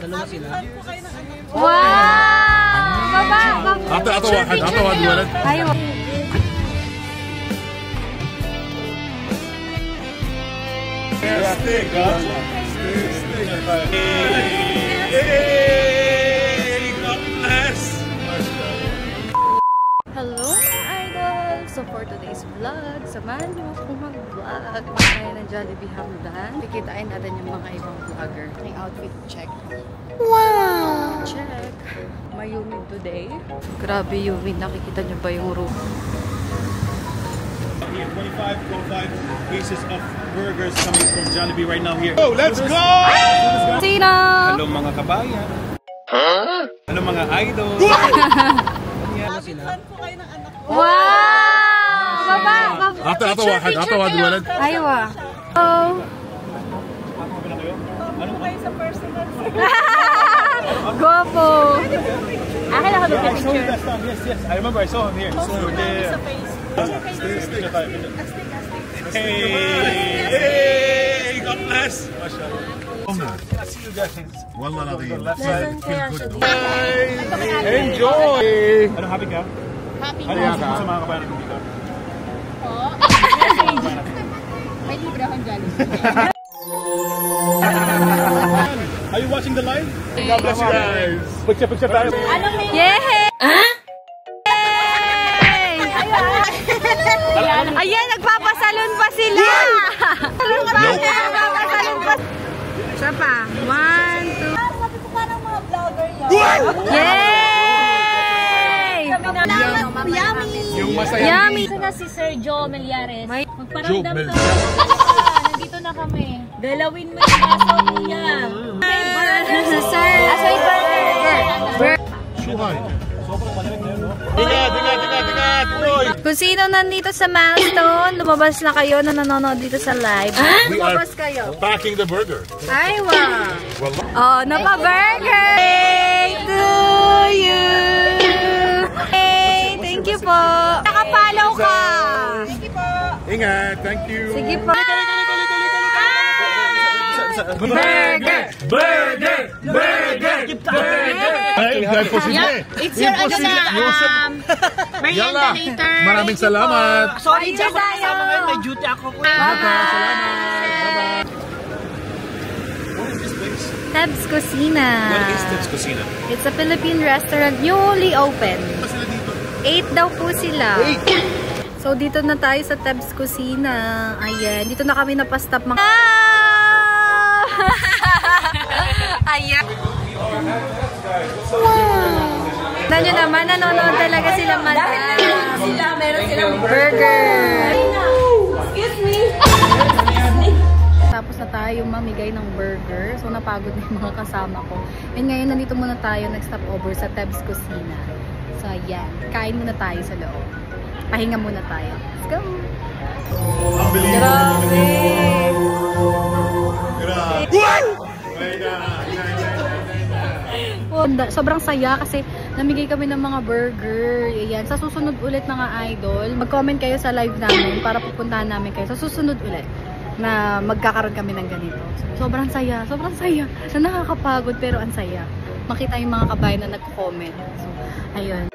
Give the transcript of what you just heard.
dalawa sila. Wow! Baba! أعطى واحد ولد. أيوة. Hello mga idol! So for today's vlog, samahan niyo akong mag-vlog. Ngayon ng Jollibee Hamdan. Kikitain natin yung mga ibang vlogger. May outfit check. Wow! Check! Mayumi today. Grabe Yumi, nakikita niyo ba yung room? 25 pieces of burgers coming from Jollibee right now here. Oh, let's go! Sino? Hello mga kabayan. Hello mga idol. Wow! Baba! أعطى واحد ولد. Aywa. Oh. Ano kayo sa personal? Guwapo. Akin ako I saw you last time. Yes. I remember I saw him here. Hey, God bless. I see you guys. والله العظيم. Enjoy. Ano, happy ka? Happy. Ano yung sa mga kabayan natin dito? May libre akong Jollibee. Are you watching the live? God bless you guys. Picture tayo. Yay! Ayan, nagpapasalon pa sila! Salon pa! Nagpapasalon pa! Isa pa. 1, 2... Sabi ko parang mga vlogger yun. Yay! Yummy! Yung masaya. Yummy! Ito na si Sir Joe Melyares. Magparamdam Joe na. Nandito na kami. Galawin mo yung baso, kuya. May burger. Sir! Asoy burger! شو هاي؟ Kung sino nandito sa Milestone, lumabas na kayo na nanonood dito sa live. Lumabas kayo. Packing the burger. Ay, wow. Oh, napa-burger! Hey to you! Hey, thank you po. Nakapollow ka. Thank you po. Ingat, thank you. Sige po. Burger! It's your merienda later. Maraming salamat. Sorry, Jack. May duty ako po. Salamat. Teb's Cucina. What is Teb's Cucina? It's a Philippine restaurant, newly open. 8 daw po sila. So, dito na tayo sa Teb's Cucina. Ayan. Dito na kami napastop mga... Ayan. Wow! Nyo naman, nanonood talaga sila madam. Meron silang burger. Excuse me. Tapos na tayo mamigay ng burger. So, napagod na yung mga kasama ko. And ngayon, nandito muna tayo, nag-stop over sa Teb's Cucina. So, ayan. Kain muna tayo sa loob. Pahinga muna tayo. Let's go! Grabe! Sobrang saya kasi namigay kami ng mga burger. Ayan. Sa susunod ulit mga idol, mag-comment kayo sa live namin para pupuntahan namin kayo sa susunod ulit na magkakaroon kami ng ganito. Sobrang saya. Sobrang saya. Na nakakapagod pero ang saya. Makita yung mga kabayan na nag-comment. So, ayun.